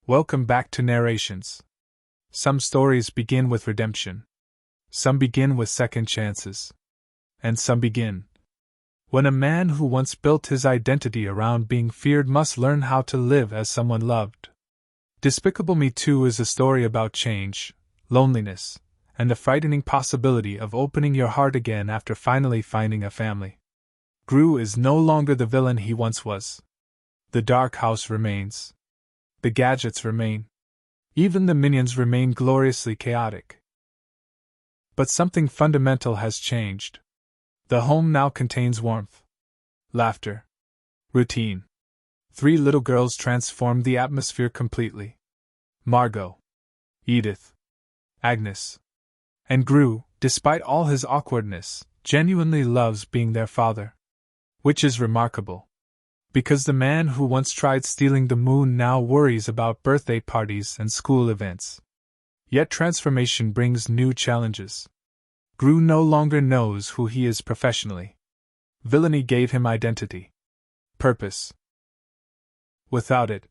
Welcome back to Narrations. Some stories begin with redemption. Some begin with second chances. And some begin when a man who once built his identity around being feared must learn how to live as someone loved. Despicable Me 2 is a story about change, loneliness, and the frightening possibility of opening your heart again after finally finding a family. Gru is no longer the villain he once was. The dark house remains. The gadgets remain. Even the minions remain gloriously chaotic. But something fundamental has changed. The home now contains warmth, laughter, routine. 3 little girls transformed the atmosphere completely. Margot, Edith, Agnes, and Gru, despite all his awkwardness, genuinely loves being their father. Which is remarkable. Because the man who once tried stealing the moon now worries about birthday parties and school events. Yet transformation brings new challenges. Gru no longer knows who he is professionally. Villainy gave him identity, purpose. Without it,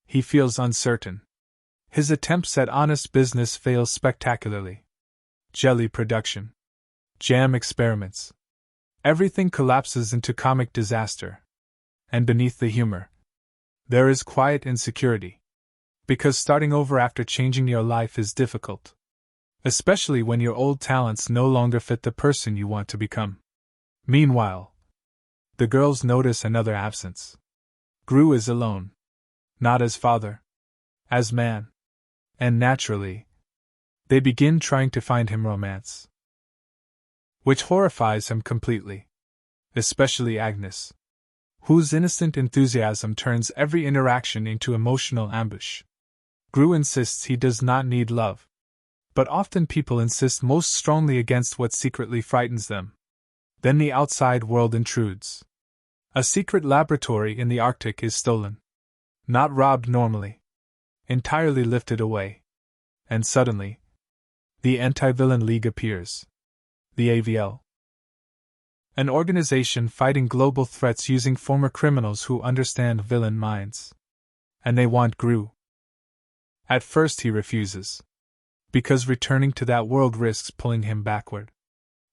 he feels uncertain. His attempts at honest business fail spectacularly. Jelly production, jam experiments. Everything collapses into comic disaster. And beneath the humor, there is quiet insecurity. Because starting over after changing your life is difficult. Especially when your old talents no longer fit the person you want to become. Meanwhile, the girls notice another absence. Gru is alone. Not as father, as man. And naturally, they begin trying to find him romance. Which horrifies him completely. Especially Agnes, whose innocent enthusiasm turns every interaction into emotional ambush. Gru insists he does not need love. But often people insist most strongly against what secretly frightens them. Then the outside world intrudes. A secret laboratory in the Arctic is stolen. Not robbed normally. Entirely lifted away. And suddenly, the Anti-Villain League appears. The AVL. An organization fighting global threats using former criminals who understand villain minds. And they want Gru. At first he refuses. Because returning to that world risks pulling him backward.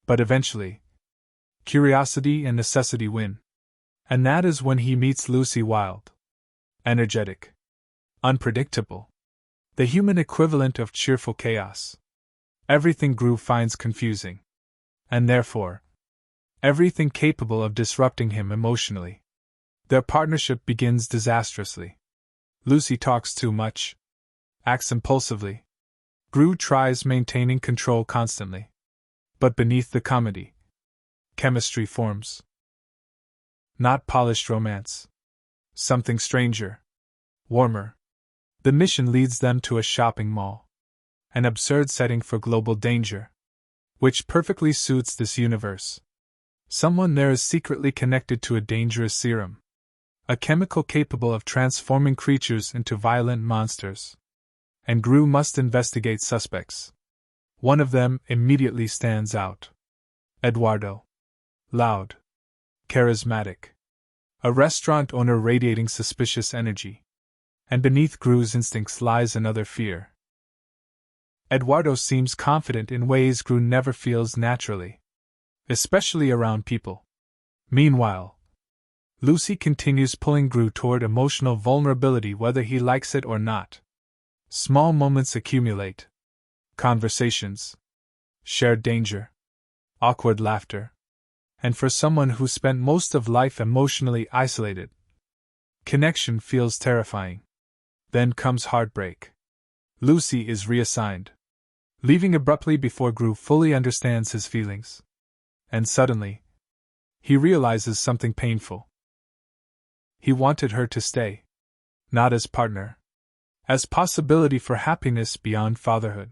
But eventually, curiosity and necessity win. And that is when he meets Lucy Wilde. Energetic. Unpredictable. The human equivalent of cheerful chaos. Everything Gru finds confusing. And therefore, everything capable of disrupting him emotionally. Their partnership begins disastrously. Lucy talks too much. Acts impulsively. Gru tries maintaining control constantly. But beneath the comedy, chemistry forms. Not polished romance. Something stranger. Warmer. The mission leads them to a shopping mall. An absurd setting for global danger. Which perfectly suits this universe. Someone there is secretly connected to a dangerous serum. A chemical capable of transforming creatures into violent monsters. And Gru must investigate suspects. One of them immediately stands out. Eduardo. Loud. Charismatic. A restaurant owner radiating suspicious energy. And beneath Gru's instincts lies another fear. Eduardo seems confident in ways Gru never feels naturally. Especially around people. Meanwhile, Lucy continues pulling Gru toward emotional vulnerability whether he likes it or not. Small moments accumulate. Conversations. Shared danger. Awkward laughter. And for someone who spent most of life emotionally isolated, connection feels terrifying. Then comes heartbreak. Lucy is reassigned. Leaving abruptly before Gru fully understands his feelings. And suddenly, he realizes something painful. He wanted her to stay. Not as partner. As possibility for happiness beyond fatherhood.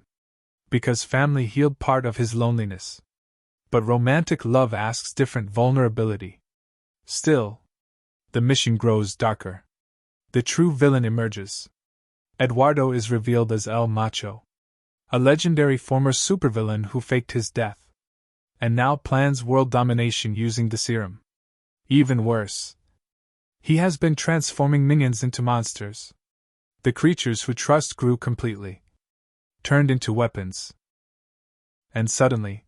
Because family healed part of his loneliness. But romantic love asks different vulnerability. Still, the mission grows darker. The true villain emerges. Eduardo is revealed as El Macho. A legendary former supervillain who faked his death. And now plans world domination using the serum. Even worse, he has been transforming minions into monsters. The creatures who trust grew completely, turned into weapons. And suddenly,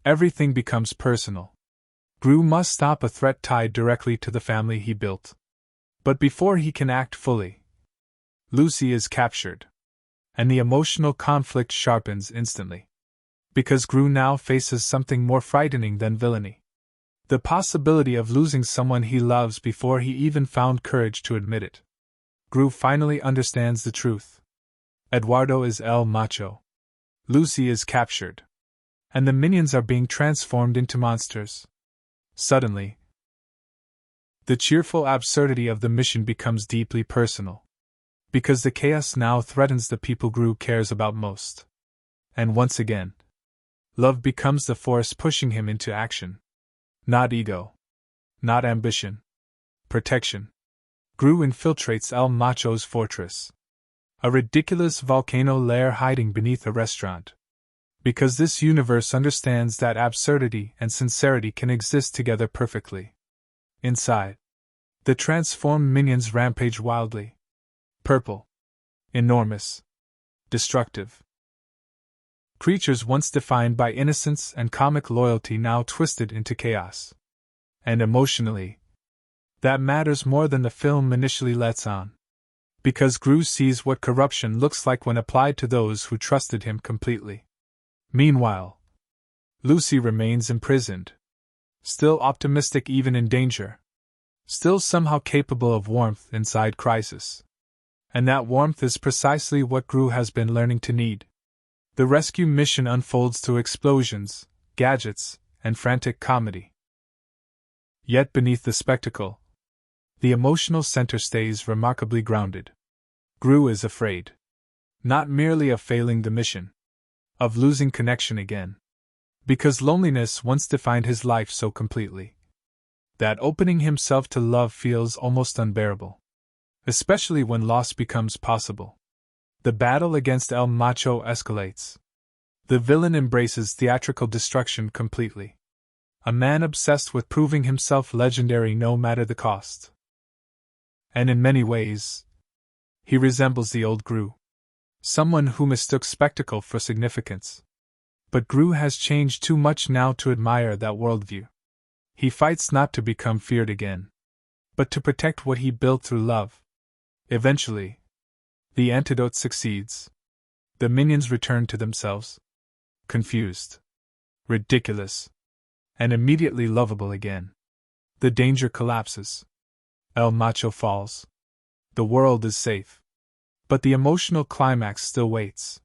everything becomes personal. Gru must stop a threat tied directly to the family he built. But before he can act fully, Lucy is captured. And the emotional conflict sharpens instantly. Because Gru now faces something more frightening than villainy. The possibility of losing someone he loves before he even found courage to admit it. Gru finally understands the truth. Eduardo is El Macho. Lucy is captured. And the minions are being transformed into monsters. Suddenly, the cheerful absurdity of the mission becomes deeply personal. Because the chaos now threatens the people Gru cares about most. And once again, love becomes the force pushing him into action. Not ego. Not ambition. Protection. Gru infiltrates El Macho's fortress. A ridiculous volcano lair hiding beneath a restaurant. Because this universe understands that absurdity and sincerity can exist together perfectly. Inside, the transformed minions rampage wildly. Purple. Enormous. Destructive. Creatures once defined by innocence and comic loyalty now twisted into chaos. And emotionally, that matters more than the film initially lets on. Because Gru sees what corruption looks like when applied to those who trusted him completely. Meanwhile, Lucy remains imprisoned. Still optimistic even in danger. Still somehow capable of warmth inside crisis. And that warmth is precisely what Gru has been learning to need. The rescue mission unfolds through explosions, gadgets, and frantic comedy. Yet beneath the spectacle, the emotional center stays remarkably grounded. Gru is afraid. Not merely of failing the mission. Of losing connection again. Because loneliness once defined his life so completely. That opening himself to love feels almost unbearable. Especially when loss becomes possible. The battle against El Macho escalates. The villain embraces theatrical destruction completely. A man obsessed with proving himself legendary no matter the cost. And in many ways, he resembles the old Gru. Someone who mistook spectacle for significance. But Gru has changed too much now to admire that worldview. He fights not to become feared again, but to protect what he built through love. Eventually, the antidote succeeds. The minions return to themselves. Confused. Ridiculous. And immediately lovable again. The danger collapses. El Macho falls. The world is safe. But the emotional climax still waits.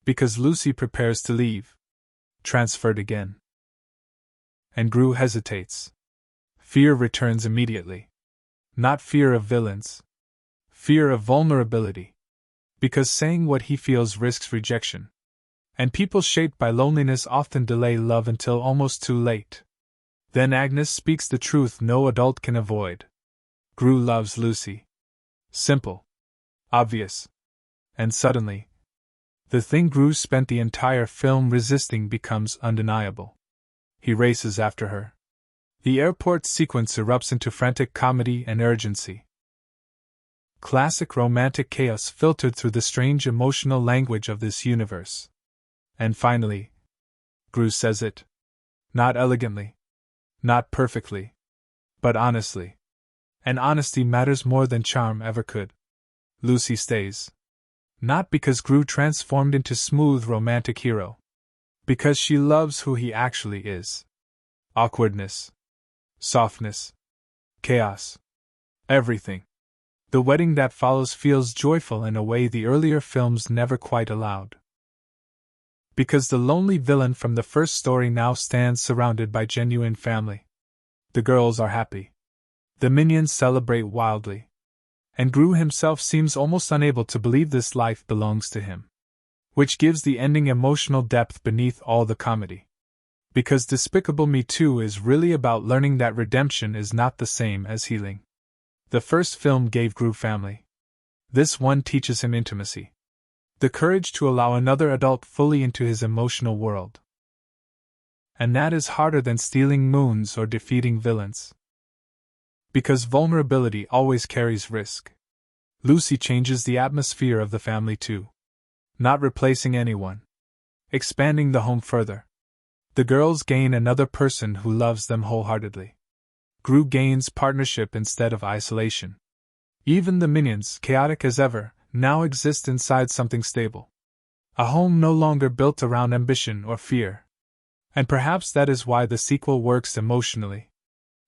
Because Lucy prepares to leave. Transferred again. And Gru hesitates. Fear returns immediately. Not fear of villains. Fear of vulnerability. Because saying what he feels risks rejection. And people shaped by loneliness often delay love until almost too late. Then Agnes speaks the truth no adult can avoid. Gru loves Lucy. Simple. Obvious. And suddenly, the thing Gru spent the entire film resisting becomes undeniable. He races after her. The airport sequence erupts into frantic comedy and urgency. Classic romantic chaos filtered through the strange emotional language of this universe. And finally, Gru says it. Not elegantly. Not perfectly. But honestly. And honesty matters more than charm ever could. Lucy stays. Not because Gru transformed into smooth romantic hero. Because she loves who he actually is. Awkwardness. Softness. Chaos. Everything. The wedding that follows feels joyful in a way the earlier films never quite allowed. Because the lonely villain from the first story now stands surrounded by genuine family. The girls are happy. The minions celebrate wildly. And Gru himself seems almost unable to believe this life belongs to him. Which gives the ending emotional depth beneath all the comedy. Because Despicable Me 2 is really about learning that redemption is not the same as healing. The first film gave Gru family. This one teaches him intimacy. The courage to allow another adult fully into his emotional world. And that is harder than stealing moons or defeating villains. Because vulnerability always carries risk. Lucy changes the atmosphere of the family too. Not replacing anyone. Expanding the home further. The girls gain another person who loves them wholeheartedly. Gru gains partnership instead of isolation. Even the minions, chaotic as ever, now exist inside something stable. A home no longer built around ambition or fear. And perhaps that is why the sequel works emotionally.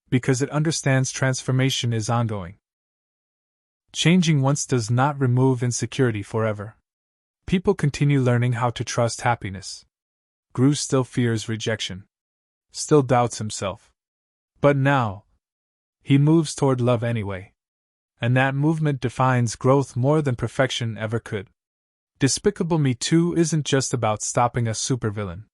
Because it understands transformation is ongoing. Changing once does not remove insecurity forever. People continue learning how to trust happiness. Gru still fears rejection. Still doubts himself. But now, he moves toward love anyway. And that movement defines growth more than perfection ever could. Despicable Me 2 isn't just about stopping a supervillain.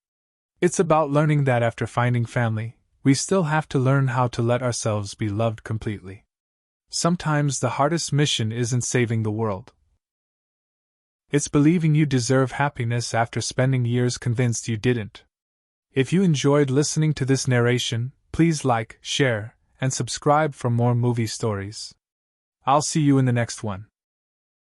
It's about learning that after finding family, we still have to learn how to let ourselves be loved completely. Sometimes the hardest mission isn't saving the world. It's believing you deserve happiness after spending years convinced you didn't. If you enjoyed listening to this narration, please like, share, and subscribe for more movie stories. I'll see you in the next one.